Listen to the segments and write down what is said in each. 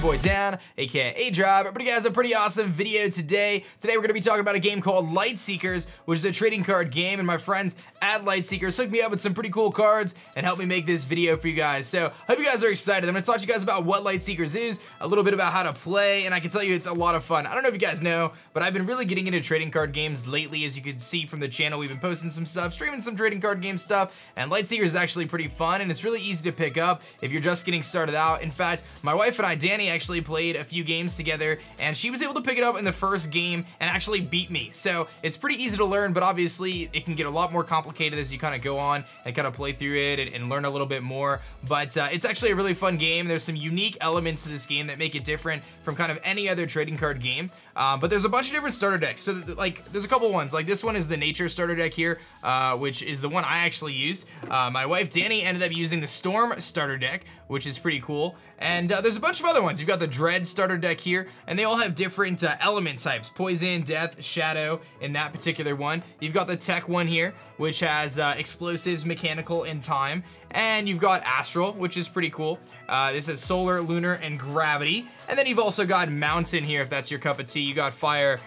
your boy Dan, aka aDrive. But you guys, a pretty awesome video today. Today we're gonna be talking about a game called Lightseekers, which is a trading card game, and my friends at Lightseekers hooked me up with some pretty cool cards and helped me make this video for you guys. So hope you guys are excited. I'm gonna talk to you guys about what Lightseekers is, a little bit about how to play, and I can tell you it's a lot of fun. I don't know if you guys know, but I've been really getting into trading card games lately. As you can see from the channel, we've been posting some stuff, streaming some trading card game stuff, and Lightseekers is actually pretty fun, and it's really easy to pick up if you're just getting started out. In fact, my wife and I, Danny, actually played a few games together, and she was able to pick it up in the first game and actually beat me. So it's pretty easy to learn, but obviously it can get a lot more complicated as you kind of go on and kind of play through it and learn a little bit more. But it's actually a really fun game. There's some unique elements to this game that make it different from kind of any other trading card game. But there's a bunch of different starter decks. So like there's a couple ones. Like this one is the nature starter deck here, which is the one I actually used. My wife Danny ended up using the storm starter deck, which is pretty cool. And there's a bunch of other ones. You've got the dread starter deck here, and they all have different element types: poison, death, shadow in that particular one. You've got the tech one here, which has explosives, mechanical, and time. And you've got astral, which is pretty cool. This is solar, lunar, and gravity. And then you've also got mountain here, if that's your cup of tea. You got fire,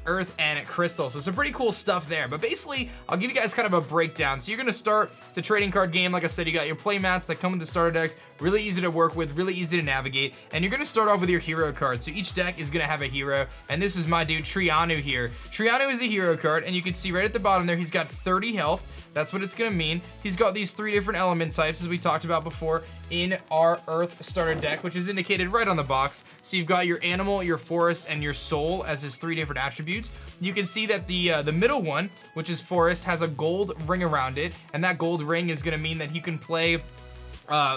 earth, and crystal. So some pretty cool stuff there. But basically, I'll give you guys kind of a breakdown. So you're gonna start, it's a trading card game. Like I said, you got your play mats that come with the starter decks. Really easy to work with, really easy to navigate. And you're gonna start off with your hero card. So each deck is gonna have a hero. And this is my dude, Trianu here. Trianu is a hero card, and you can see right at the bottom there, he's got 30 health. That's what it's gonna mean. He's got these 3 different element types, as we talked about before, in our Earth starter deck, which is indicated right on the box. So you've got your animal, your forest, and your soul as his 3 different attributes. You can see that the middle one, which is forest, has a gold ring around it, and that gold ring is gonna mean that you can play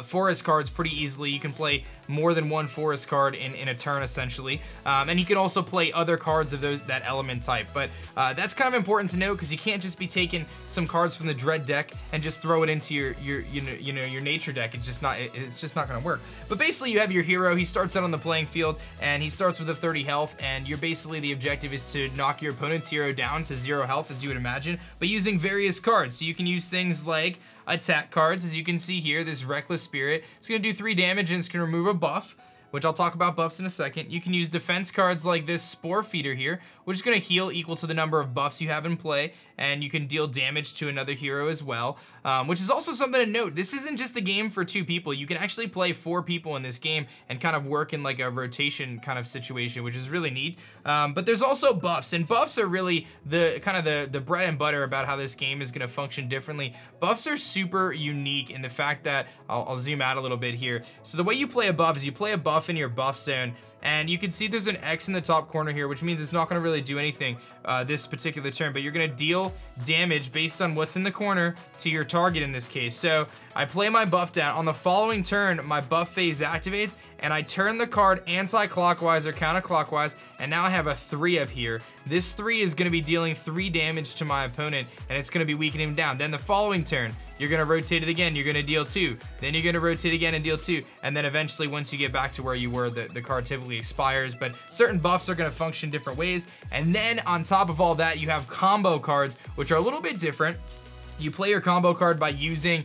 forest cards pretty easily. You can play more than one forest card in a turn, essentially. And you can also play other cards of that element type. But that's kind of important to know, because you can't just be taking some cards from the dread deck and just throw it into your nature deck. It's just not gonna work. But basically, you have your hero. He starts out on the playing field, and he starts with a 30 health. And you're basically, the objective is to knock your opponent's hero down to 0 health, as you would imagine, but using various cards. So you can use things like attack cards, as you can see here. This Reckless Spirit, it's gonna do 3 damage, and it's gonna remove a buff, which I'll talk about buffs in a second. You can use defense cards like this Spore Feeder here, which is gonna heal equal to the number of buffs you have in play, and you can deal damage to another hero as well, which is also something to note. This isn't just a game for 2 people. You can actually play 4 people in this game and kind of work in like a rotation kind of situation, which is really neat. But there's also buffs, and buffs are really the kind of the bread and butter about how this game is gonna function differently. Buffs are super unique in the fact that, I'll zoom out a little bit here. So the way you play a buff is you play a buff in your buff zone, and you can see there's an X in the top corner here, which means it's not going to really do anything this particular turn, but you're going to deal damage based on what's in the corner to your target in this case. So I play my buff down. On the following turn, my buff phase activates, and I turn the card anti-clockwise or counterclockwise, and now I have a 3 up here. This 3 is going to be dealing 3 damage to my opponent, and it's going to be weakening him down. Then the following turn, you're going to rotate it again, you're going to deal 2. Then you're going to rotate again and deal 2. And then eventually, once you get back to where you were, the card typically expires. But certain buffs are going to function different ways. And then on top of all that, you have combo cards, which are a little bit different. You play your combo card by using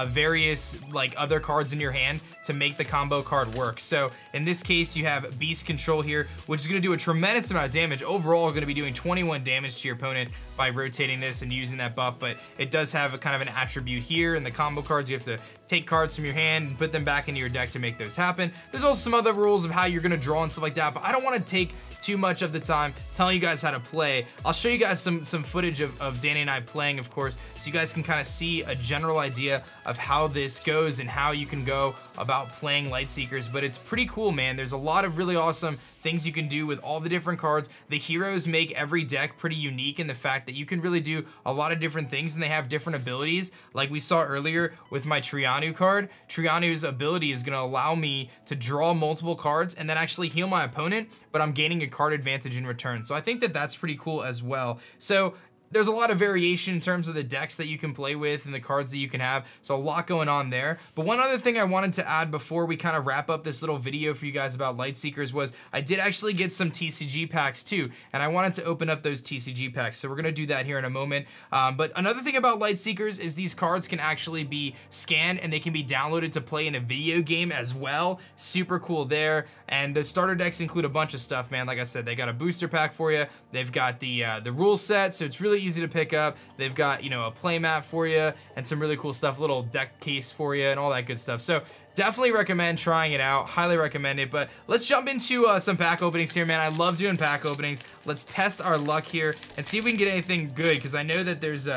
various like other cards in your hand to make the combo card work. So in this case, you have Beast Control here, which is gonna do a tremendous amount of damage. Overall, gonna be doing 21 damage to your opponent by rotating this and using that buff, but it does have a kind of an attribute here. In the combo cards, you have to take cards from your hand and put them back into your deck to make those happen. There's also some other rules of how you're gonna draw and stuff like that, but I don't wanna take too much of the time telling you guys how to play. I'll show you guys some footage of Danny and I playing, of course, so you guys can kind of see a general idea of how this goes and how you can go about playing Lightseekers. But it's pretty cool, man. There's a lot of really awesome things you can do with all the different cards. The heroes make every deck pretty unique in the fact that you can really do a lot of different things, and they have different abilities. Like we saw earlier with my Trianu card, Trianu's ability is gonna allow me to draw multiple cards and then actually heal my opponent, but I'm gaining a card advantage in return. So I think that that's pretty cool as well. So There's a lot of variation in terms of the decks that you can play with and the cards that you can have, so a lot going on there. But one other thing I wanted to add before we kind of wrap up this little video for you guys about Lightseekers was I did actually get some TCG packs too, and I wanted to open up those TCG packs, so we're gonna do that here in a moment. But another thing about Lightseekers is these cards can actually be scanned and they can be downloaded to play in a video game as well. Super cool there. And the starter decks include a bunch of stuff, man. Like I said, they got a booster pack for you. They've got the rule set, so it's really easy to pick up. They've got, you know, a play mat for you and some really cool stuff, little deck case for you and all that good stuff. So definitely recommend trying it out. Highly recommend it. But let's jump into some pack openings here, man. I love doing pack openings. Let's test our luck here and see if we can get anything good, because I know that there's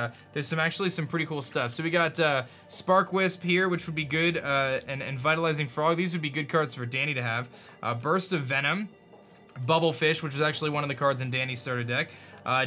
actually some pretty cool stuff. So we got Spark Wisp here, which would be good, and Vitalizing Frog. These would be good cards for Danny to have. Burst of Venom, Bubble Fish, which was actually one of the cards in Danny's starter deck.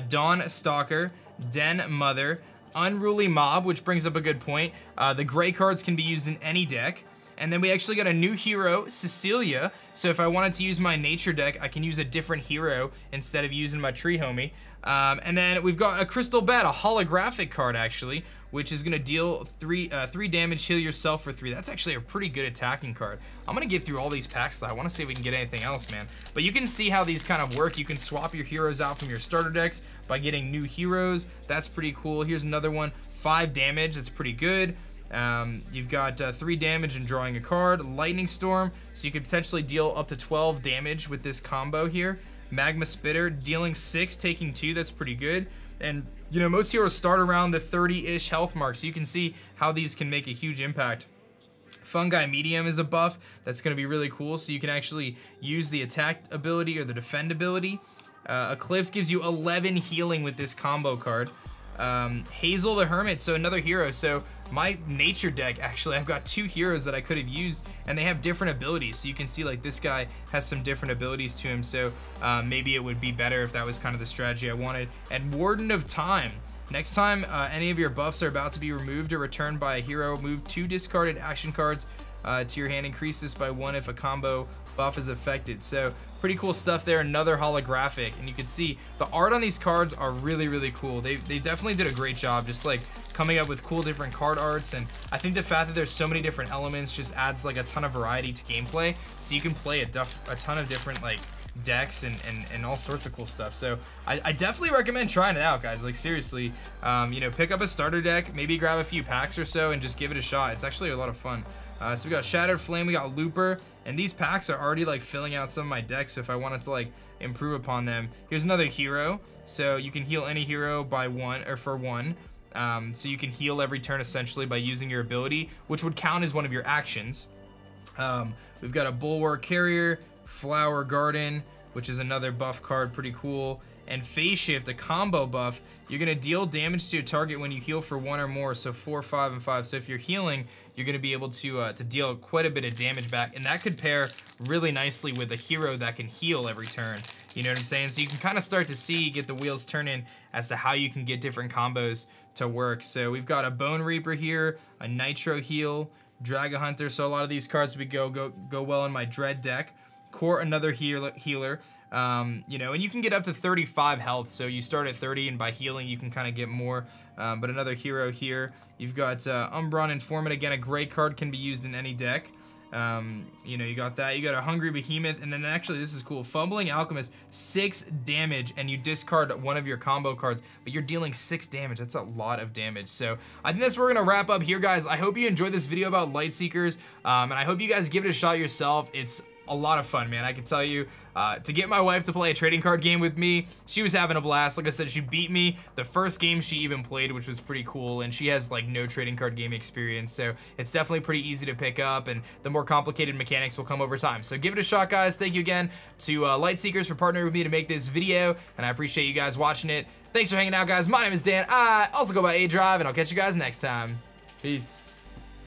Dawn Stalker, Den Mother, Unruly Mob, which brings up a good point. The gray cards can be used in any deck. And then we actually got a new hero, Cecilia. So if I wanted to use my nature deck, I can use a different hero instead of using my tree homie. And then we've got a Crystal Bat, a holographic card actually, which is gonna deal 3 damage, heal yourself for 3. That's actually a pretty good attacking card. I'm gonna get through all these packs though. I wanna see if we can get anything else, man. But you can see how these kind of work. You can swap your heroes out from your starter decks by getting new heroes. That's pretty cool. Here's another one, 5 damage, that's pretty good. You've got 3 damage and drawing a card. Lightning Storm, so you could potentially deal up to 12 damage with this combo here. Magma Spitter, dealing 6, taking 2, that's pretty good. And you know, most heroes start around the 30-ish health mark, so you can see how these can make a huge impact. Fungi Medium is a buff that's going to be really cool, so you can actually use the attack ability or the defend ability. Eclipse gives you 11 healing with this combo card. Hazel the Hermit, so another hero. So my nature deck, actually, I've got 2 heroes that I could have used, and they have different abilities. So you can see like this guy has some different abilities to him, so maybe it would be better if that was kind of the strategy I wanted. And Warden of Time. Next time any of your buffs are about to be removed or returned by a hero, move 2 discarded action cards to your hand. Increase this by 1 if a combo buff is affected. So pretty cool stuff there. Another holographic, and you can see the art on these cards are really, really cool. They definitely did a great job just like coming up with cool different card arts, and I think the fact that there's so many different elements just adds like a ton of variety to gameplay, so you can play a ton of different like decks and all sorts of cool stuff. So I definitely recommend trying it out, guys. Like seriously, you know, pick up a starter deck, maybe grab a few packs or so and just give it a shot. It's actually a lot of fun. So we got Shattered Flame, we got Looper, and these packs are already like filling out some of my decks, so if I wanted to like improve upon them. Here's another hero, so you can heal any hero by 1 or for 1. So you can heal every turn essentially by using your ability, which would count as one of your actions. We've got a Bulwark Carrier, Flower Garden, which is another buff card, pretty cool. And Phase Shift, a combo buff. You're gonna deal damage to your target when you heal for 1 or more, so 4, 5, and 5. So if you're healing, you're gonna be able to deal quite a bit of damage back, and that could pair really nicely with a hero that can heal every turn. You know what I'm saying? So you can kind of start to see, get the wheels turning as to how you can get different combos to work. So we've got a Bone Reaper here, a Nitro Heal, Dragon Hunter. So a lot of these cards would go well in my Dread deck. Core, another healer. You know, and you can get up to 35 health, so you start at 30, and by healing you can kind of get more. But another hero here. You've got Umbron Informant, again a great card, can be used in any deck. You know, you got that. You got a Hungry Behemoth, and then actually this is cool. Fumbling Alchemist, 6 damage, and you discard one of your combo cards, but you're dealing 6 damage. That's a lot of damage. So I think that's where we're gonna wrap up here, guys. I hope you enjoyed this video about Lightseekers, and I hope you guys give it a shot yourself. It's a lot of fun, man. I can tell you, to get my wife to play a trading card game with me, she was having a blast. Like I said, she beat me the first game she even played, which was pretty cool, and she has like no trading card game experience, so it's definitely pretty easy to pick up, and the more complicated mechanics will come over time. So give it a shot, guys. Thank you again to Lightseekers for partnering with me to make this video, and I appreciate you guys watching it. Thanks for hanging out, guys. My name is Dan. I also go by aDrive, and I'll catch you guys next time. Peace.